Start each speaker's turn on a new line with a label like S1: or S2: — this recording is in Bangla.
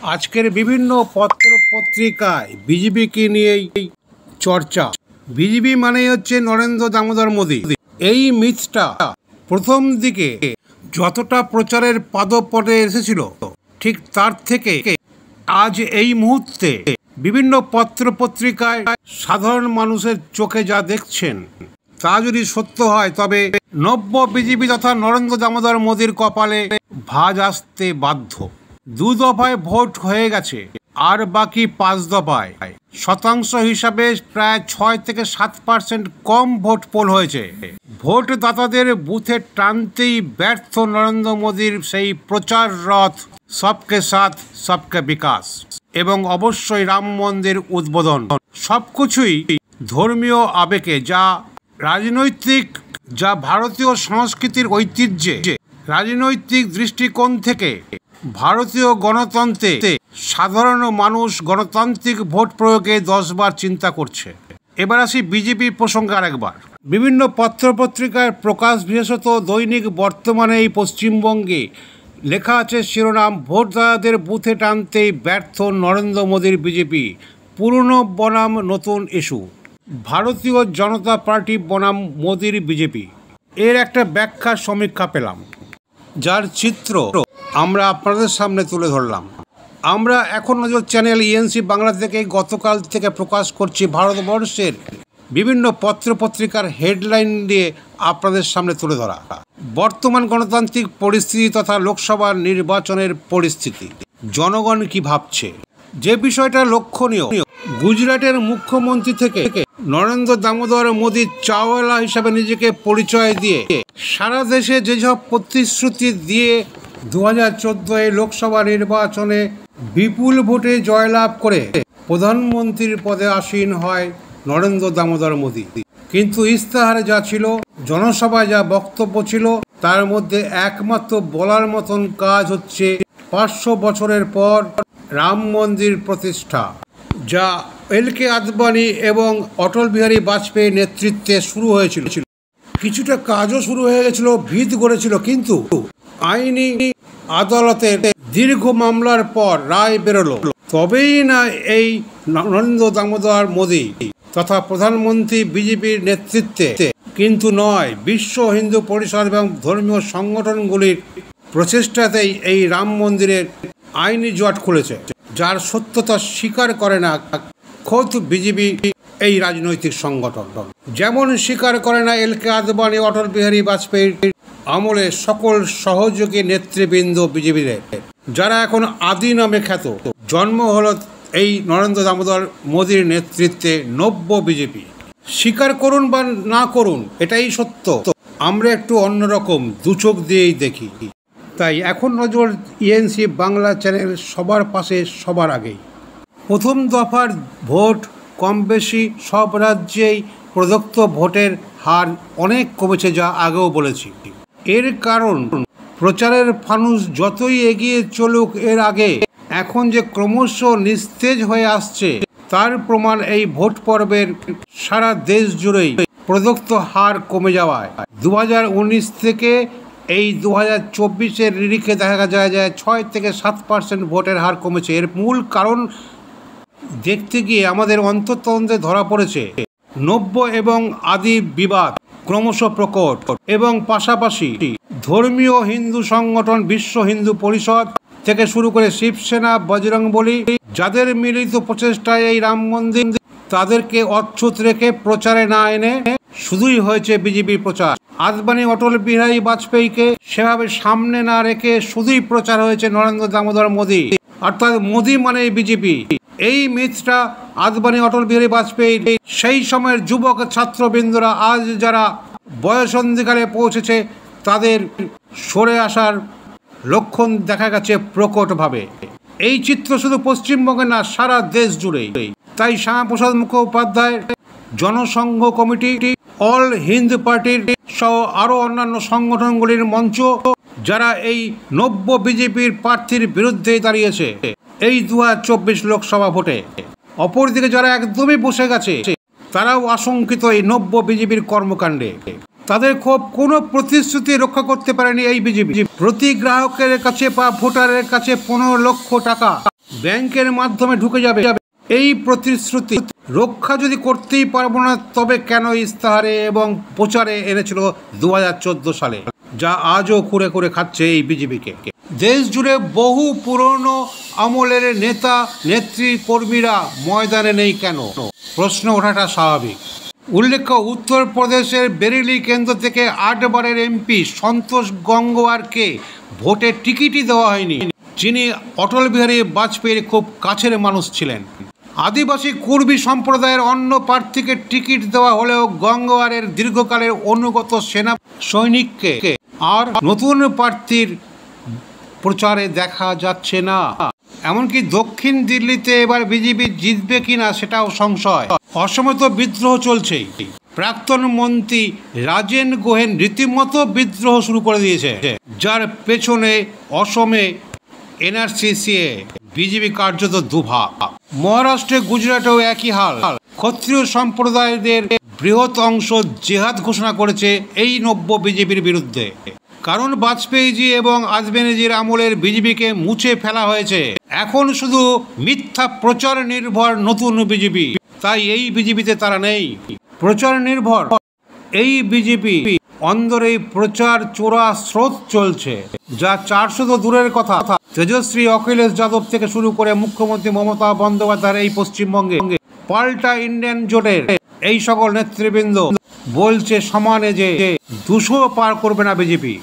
S1: আজকের বিভিন্ন পত্র পত্রিকায় বিজেপিকে নিয়েই চর্চা। বিজেপি মানেই হচ্ছে নরেন্দ্র দামোদর মোদী। এই মিথটা প্রথম দিকে যতটা প্রচারের পাদপটে এসেছিল, ঠিক তার থেকে আজ এই মুহূর্তে বিভিন্ন পত্র পত্রিকায় সাধারণ মানুষের চোখে যা দেখছেন, তা যদি সত্য হয় তবে নব্য বিজেপি তথা নরেন্দ্র দামোদর মোদীর কপালে ভাঁজ আসতে বাধ্য। 2 দফায় ভোট হয়ে গেছে, আর বাকি 5 দফায়। শতাংশ হিসাবে প্রায় 6 থেকে 7% কম ভোট পোল হয়েছে। ভোটদাতাদের বুথে টানতেই ব্যর্থ নরেন্দ্র মোদীর সেই প্রচার রথ সবকে সাথ সবকে বিকাশ, এবং অবশ্যই রাম মন্দির উদ্বোধন। সবকিছুই ধর্মীয় আবেগে, যা ভারতীয় সংস্কৃতির ঐতিহ্যে, রাজনৈতিক দৃষ্টিকোণ থেকে ভারতীয় গণতন্ত্রে সাধারণ মানুষ গণতান্ত্রিক ভোট প্রয়োগে 10 বার চিন্তা করছে। এবার আসি বিজেপির প্রসঙ্গে আরেকবার। বিভিন্ন পত্রপত্রিকার প্রকাশ, বিশেষত দৈনিক বর্তমানে এই পশ্চিমবঙ্গে লেখা আছে শিরোনাম, ভোটদাতাদের বুথে টানতেই ব্যর্থ নরেন্দ্র মোদীর বিজেপি, পুরনো বনাম নতুন ইস্যু। ভারতীয় জনতা পার্টি বনাম মোদীর বিজেপি, এর একটা ব্যাখ্যা সমীক্ষা পেলাম, যার চিত্র আমরা আপনাদের সামনে তুলে ধরলাম। আমরা এখন নজর চ্যানেল ইএনসি বাংলা থেকে গতকাল থেকে প্রকাশ করছি ভারতবর্ষের বিভিন্ন পত্রপত্রিকার হেডলাইন দিয়ে আপনাদের সামনে তুলে ধরা বর্তমান গণতান্ত্রিক পরিস্থিতি তথা লোকসভা নির্বাচনের পরিস্থিতি। জনগণ কি ভাবছে, যে বিষয়টা লক্ষণীয়, গুজরাটের মুখ্যমন্ত্রী থেকে নরেন্দ্র দামোদর মোদী চাওয়ালা হিসাবে নিজেকে পরিচয় দিয়ে সারা দেশে যেসব প্রতিশ্রুতি দিয়ে 2014 লোকসভা নির্বাচনে বিপুল ভোটে জয়লাভ করে প্রধানমন্ত্রীর পদে আসীন হয় নরেন্দ্র দামোদর মোদী, কিন্তু ইস্তাহারে যা ছিল, জনসভায় যা বক্তব্য ছিল, তার মধ্যে একমাত্র বলার মতন কাজ হচ্ছে 500 বছরের পর রাম মন্দির প্রতিষ্ঠা, যা এলকে আদবানি এবং অটল বিহারী বাজপেয়ীর নেতৃত্বে শুরু হয়েছিল। কিছুটা কাজও শুরু হয়ে গেছিল, ভিত গড়েছিল, কিন্তু আইনি আদালতের দীর্ঘ মামলার পর রায় বেরোলো, তবেই না এই নরেন্দ্র দামোদর মোদী তথা প্রধানমন্ত্রী বিজেপির নেতৃত্বে, কিন্তু নয়, বিশ্ব হিন্দু পরিষদ এবং ধর্মীয় সংগঠনগুলির প্রচেষ্টাতেই এই রাম মন্দিরের আইনি জট খুলেছে, যার সত্যতা স্বীকার করে না খোদ বিজেপি এই রাজনৈতিক সংগঠন। যেমন স্বীকার করে না এলকে আদবানি, অটল বিহারী বাজপেয়ীর আমলে সকল সহযোগী নেতৃবৃন্দ বিজেপির, যারা এখন আদি নামে খ্যাত। জন্ম হলো এই নরেন্দ্র দামোদর মোদীর নেতৃত্বে নব্য বিজেপি। স্বীকার করুন বা না করুন, এটাই সত্য। আমরা একটু অন্যরকম দুচোখ দিয়েই দেখি। তাই এখন নজর ইএনসি বাংলা চ্যানেল, সবার পাশে সবার আগেই। প্রথম দফার ভোট কম বেশি সব রাজ্যেই প্রদত্ত ভোটের হার অনেক কমেছে, যা আগেও বলেছি। এর কারণ, প্রচারের ফানুস যতই এগিয়ে চলুক এর আগে, এখন যে ক্রমশ নিস্তেজ হয়ে আসছে তার প্রমাণ এই ভোট পর্বের সারা দেশ জুড়েই প্রদত্ত হার কমে যাওয়ায়। 2019 থেকে এই 2024-এর নিরিখে দেখা যায় 6 থেকে 7% ভোটের হার কমেছে। এর মূল কারণ দেখতে গিয়ে আমাদের অন্তর্তন্ত্রে ধরা পড়েছে নব্য এবং আদি বিবাদ ক্রমশ প্রকট, এবং পাশাপাশি ধর্মীয় হিন্দু সংগঠন বিশ্ব হিন্দু পরিষদ থেকে শুরু করে শিবসেনা, বজরংবলী, যাদের মিলিত প্রচেষ্টায় এই রাম মন্দির, তাদেরকে অচ্ছুত রেখে প্রচারে না এনে শুধুই হয়েছে বিজেপির প্রচার। আদবানি, অটল বিহারী বাজপেয়ীকে সেভাবে সামনে না রেখে শুধুই প্রচার হয়েছে নরেন্দ্র দামোদর মোদী, অর্থাৎ মোদী মানে বিজেপি। এই মিথটা আদবানি, অটল বিহারী বাজপেয়ী সেই সময়ের যুবক ছাত্রবৃন্দরা আজ যারা বয়সন্ধিকালে পৌঁছেছে, তাদের সরে আসার লক্ষণ দেখা গেছে প্রকটভাবে। এই চিত্র শুধু পশ্চিমবঙ্গে না, সারা দেশ জুড়েই। তাই শ্যামাপ্রসাদ মুখোপাধ্যায় জনসংঘ কমিটি, অল হিন্দ পার্টির সহ আরও অন্যান্য সংগঠনগুলির মঞ্চ, যারা এই নব্য বিজেপির প্রার্থীর বিরুদ্ধে দাঁড়িয়েছে এই 2024 লোকসভা ভোটে। অপরদিকে যারা একদমই বসে গেছে, তারাও আশঙ্কিত এই নব্য বিজেপির কর্মকাণ্ডে। তাদের খুব কোনো প্রতিশ্রুতি রক্ষা করতে পারেনি এই বিজেপি। প্রতি গ্রাহকের কাছে বা ভোটারের কাছে 15 লক্ষ টাকা ব্যাংকের মাধ্যমে ঢুকে যাবে। এই প্রতিশ্রুতি রক্ষা যদি করতেই পারবো না, তবে কেন ইস্তাহারে এবং প্রচারে এনেছিল 2014 সালে, যা আজও কুরে কুরে খাচ্ছে এই বিজেপিকে। দেশ জুড়ে বহু পুরনো আমলের নেতা নেত্রী কর্মীরা ময়দানে নেই কেন? প্রশ্ন ওঠাটা স্বাভাবিক। উল্লেখ্য, উত্তরপ্রদেশের বেরেলি কেন্দ্র থেকে 8 বারের এমপি সন্তোষ গঙ্গোয়ারকে ভোটের টিকিটই দেওয়া হয়নি, যিনি অটল বিহারী বাজপেয়ীর খুব কাছের মানুষ ছিলেন। আদিবাসী কুর্বী সম্প্রদায়ের অন্য প্রার্থীকে টিকিট দেওয়া হলেও গঙ্গোয়ারের দীর্ঘকালের অনুগত সেনা সৈনিককে আর নতুন প্রার্থীর প্রচারে দেখা যাচ্ছে না। এমনকি দক্ষিণ দিল্লিতে এবার বিজেপি জিতবে কিনা সেটাও সংশয়। অসমে তো বিদ্রোহ চলছেই। প্রাক্তন মন্ত্রী রাজেন গোহেন রীতিমতো বিদ্রোহ শুরু করে দিয়েছে, যার পেছনে অসমে এনআরসি, বিজেপি কার্যত দুভাগ। মহারাষ্ট্রে, গুজরাটেও একই হাল। ক্ষত্রিয় সম্প্রদায়দের বৃহৎ অংশ জেহাদ ঘোষণা করেছে এই নব্য বিজেপির বিরুদ্ধে। কারণ বাজপেয়ীজি এবং আদবানিজির আমলের বিজেপিকে মুছে ফেলা হয়েছে। এখন শুধু মিথ্যা প্রচার নির্ভর নতুন বিজেপি, তাই এই বিজেপিতে তারা নেই। প্রচার নির্ভর এই বিজেপি অন্দরে প্রচার চোরা স্রোত চলছে, যা 400 তো দূরের কথা। তেজস্বী, অখিলেশ যাদব থেকে শুরু করে মুখ্যমন্ত্রী মমতা বন্দ্যোপাধ্যায়ের এই পশ্চিমবঙ্গে পাল্টা ইন্ডিয়ান জোটের এই সকল নেতৃবৃন্দ বলছে সমানে যে 200 পার করবে না বিজেপি।